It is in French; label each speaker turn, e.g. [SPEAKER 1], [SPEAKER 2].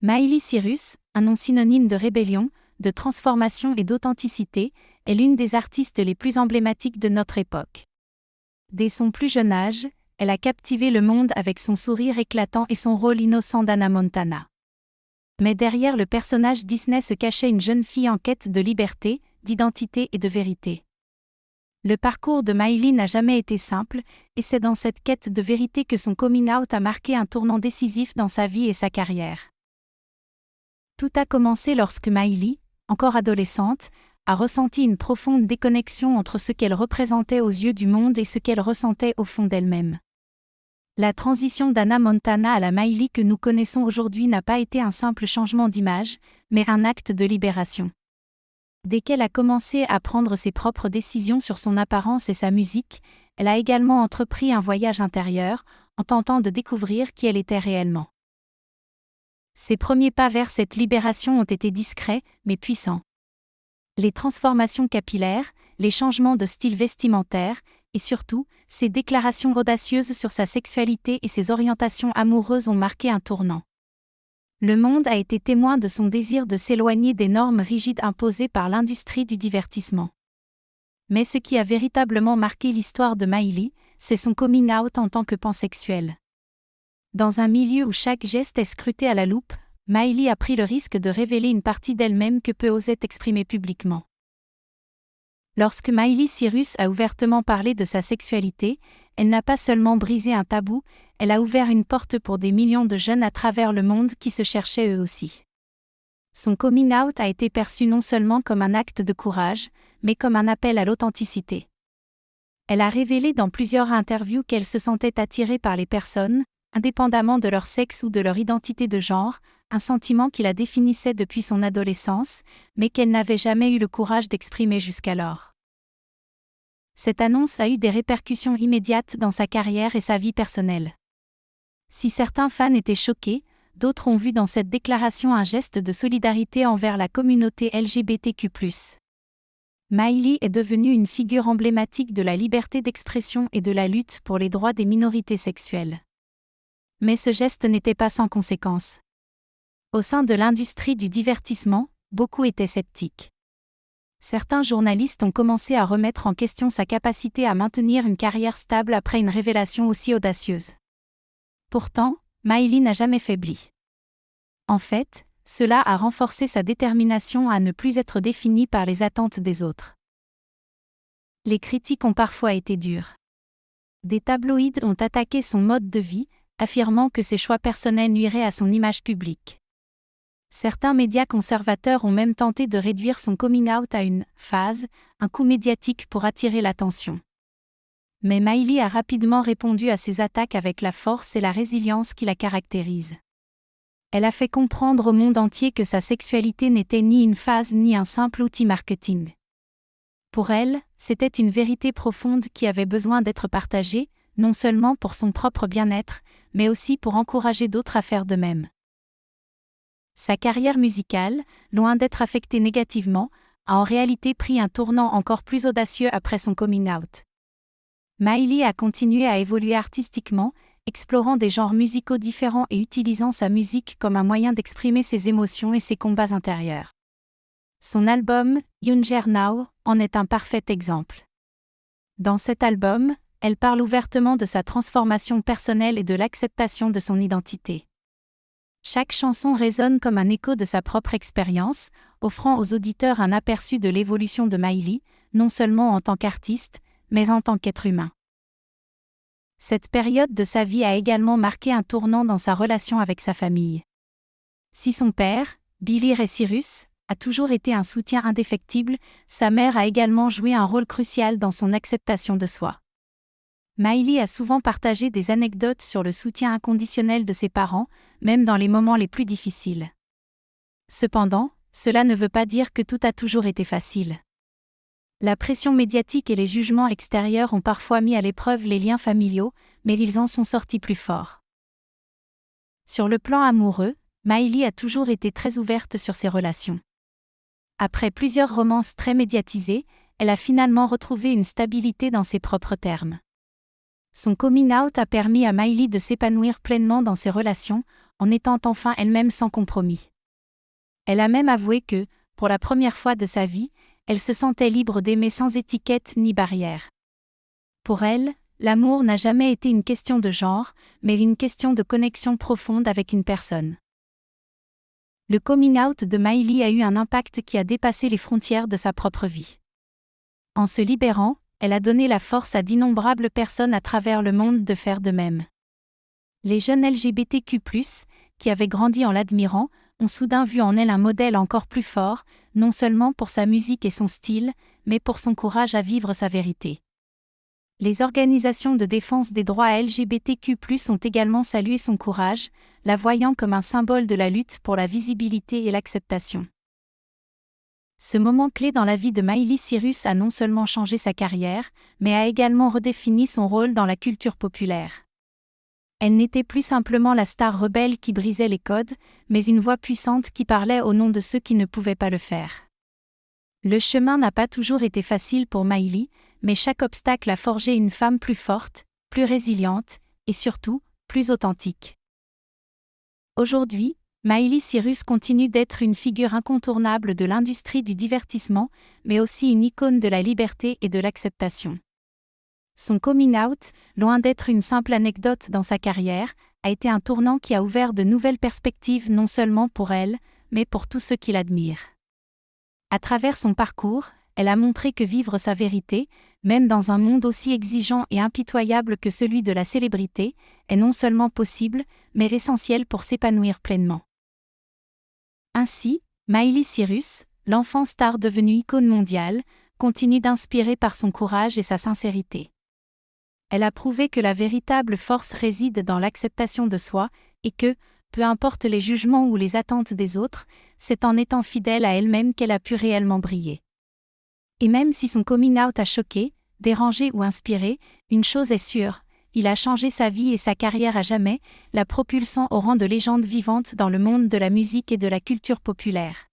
[SPEAKER 1] Miley Cyrus, un nom synonyme de rébellion, de transformation et d'authenticité, est l'une des artistes les plus emblématiques de notre époque. Dès son plus jeune âge, elle a captivé le monde avec son sourire éclatant et son rôle innocent d'Hannah Montana. Mais derrière le personnage Disney se cachait une jeune fille en quête de liberté, d'identité et de vérité. Le parcours de Miley n'a jamais été simple, et c'est dans cette quête de vérité que son coming out a marqué un tournant décisif dans sa vie et sa carrière. Tout a commencé lorsque Miley, encore adolescente, a ressenti une profonde déconnexion entre ce qu'elle représentait aux yeux du monde et ce qu'elle ressentait au fond d'elle-même. La transition d'Hannah Montana à la Miley que nous connaissons aujourd'hui n'a pas été un simple changement d'image, mais un acte de libération. Dès qu'elle a commencé à prendre ses propres décisions sur son apparence et sa musique, elle a également entrepris un voyage intérieur, en tentant de découvrir qui elle était réellement. Ses premiers pas vers cette libération ont été discrets, mais puissants. Les transformations capillaires, les changements de style vestimentaire, et surtout, ses déclarations audacieuses sur sa sexualité et ses orientations amoureuses ont marqué un tournant. Le monde a été témoin de son désir de s'éloigner des normes rigides imposées par l'industrie du divertissement. Mais ce qui a véritablement marqué l'histoire de Miley, c'est son coming out en tant que pansexuelle. Dans un milieu où chaque geste est scruté à la loupe, Miley a pris le risque de révéler une partie d'elle-même que peu osaient exprimer publiquement. Lorsque Miley Cyrus a ouvertement parlé de sa sexualité, elle n'a pas seulement brisé un tabou, elle a ouvert une porte pour des millions de jeunes à travers le monde qui se cherchaient eux aussi. Son coming out a été perçu non seulement comme un acte de courage, mais comme un appel à l'authenticité. Elle a révélé dans plusieurs interviews qu'elle se sentait attirée par les personnes, indépendamment de leur sexe ou de leur identité de genre, un sentiment qui la définissait depuis son adolescence, mais qu'elle n'avait jamais eu le courage d'exprimer jusqu'alors. Cette annonce a eu des répercussions immédiates dans sa carrière et sa vie personnelle. Si certains fans étaient choqués, d'autres ont vu dans cette déclaration un geste de solidarité envers la communauté LGBTQ+. Miley est devenue une figure emblématique de la liberté d'expression et de la lutte pour les droits des minorités sexuelles. Mais ce geste n'était pas sans conséquences. Au sein de l'industrie du divertissement, beaucoup étaient sceptiques. Certains journalistes ont commencé à remettre en question sa capacité à maintenir une carrière stable après une révélation aussi audacieuse. Pourtant, Miley n'a jamais faibli. En fait, cela a renforcé sa détermination à ne plus être définie par les attentes des autres. Les critiques ont parfois été dures. Des tabloïds ont attaqué son mode de vie, affirmant que ses choix personnels nuiraient à son image publique. Certains médias conservateurs ont même tenté de réduire son coming out à une « phase », un coup médiatique pour attirer l'attention. Mais Miley a rapidement répondu à ces attaques avec la force et la résilience qui la caractérisent. Elle a fait comprendre au monde entier que sa sexualité n'était ni une phase ni un simple outil marketing. Pour elle, c'était une vérité profonde qui avait besoin d'être partagée, non seulement pour son propre bien-être, mais aussi pour encourager d'autres à faire de même. Sa carrière musicale, loin d'être affectée négativement, a en réalité pris un tournant encore plus audacieux après son coming out. Miley a continué à évoluer artistiquement, explorant des genres musicaux différents et utilisant sa musique comme un moyen d'exprimer ses émotions et ses combats intérieurs. Son album, Younger Now, en est un parfait exemple. Dans cet album, elle parle ouvertement de sa transformation personnelle et de l'acceptation de son identité. Chaque chanson résonne comme un écho de sa propre expérience, offrant aux auditeurs un aperçu de l'évolution de Miley, non seulement en tant qu'artiste, mais en tant qu'être humain. Cette période de sa vie a également marqué un tournant dans sa relation avec sa famille. Si son père, Billy Ray Cyrus, a toujours été un soutien indéfectible, sa mère a également joué un rôle crucial dans son acceptation de soi. Miley a souvent partagé des anecdotes sur le soutien inconditionnel de ses parents, même dans les moments les plus difficiles. Cependant, cela ne veut pas dire que tout a toujours été facile. La pression médiatique et les jugements extérieurs ont parfois mis à l'épreuve les liens familiaux, mais ils en sont sortis plus forts. Sur le plan amoureux, Miley a toujours été très ouverte sur ses relations. Après plusieurs romances très médiatisées, elle a finalement retrouvé une stabilité dans ses propres termes. Son coming out a permis à Miley de s'épanouir pleinement dans ses relations, en étant enfin elle-même sans compromis. Elle a même avoué que, pour la première fois de sa vie, elle se sentait libre d'aimer sans étiquette ni barrière. Pour elle, l'amour n'a jamais été une question de genre, mais une question de connexion profonde avec une personne. Le coming out de Miley a eu un impact qui a dépassé les frontières de sa propre vie. En se libérant, elle a donné la force à d'innombrables personnes à travers le monde de faire de même. Les jeunes LGBTQ+, qui avaient grandi en l'admirant, ont soudain vu en elle un modèle encore plus fort, non seulement pour sa musique et son style, mais pour son courage à vivre sa vérité. Les organisations de défense des droits LGBTQ+ ont également salué son courage, la voyant comme un symbole de la lutte pour la visibilité et l'acceptation. Ce moment clé dans la vie de Miley Cyrus a non seulement changé sa carrière, mais a également redéfini son rôle dans la culture populaire. Elle n'était plus simplement la star rebelle qui brisait les codes, mais une voix puissante qui parlait au nom de ceux qui ne pouvaient pas le faire. Le chemin n'a pas toujours été facile pour Miley, mais chaque obstacle a forgé une femme plus forte, plus résiliente, et surtout, plus authentique. Aujourd'hui, Miley Cyrus continue d'être une figure incontournable de l'industrie du divertissement, mais aussi une icône de la liberté et de l'acceptation. Son coming out, loin d'être une simple anecdote dans sa carrière, a été un tournant qui a ouvert de nouvelles perspectives non seulement pour elle, mais pour tous ceux qui l'admirent. À travers son parcours, elle a montré que vivre sa vérité, même dans un monde aussi exigeant et impitoyable que celui de la célébrité, est non seulement possible, mais essentiel pour s'épanouir pleinement. Ainsi, Miley Cyrus, l'enfant star devenue icône mondiale, continue d'inspirer par son courage et sa sincérité. Elle a prouvé que la véritable force réside dans l'acceptation de soi, et que, peu importe les jugements ou les attentes des autres, c'est en étant fidèle à elle-même qu'elle a pu réellement briller. Et même si son coming out a choqué, dérangé ou inspiré, une chose est sûre, il a changé sa vie et sa carrière à jamais, la propulsant au rang de légende vivante dans le monde de la musique et de la culture populaire.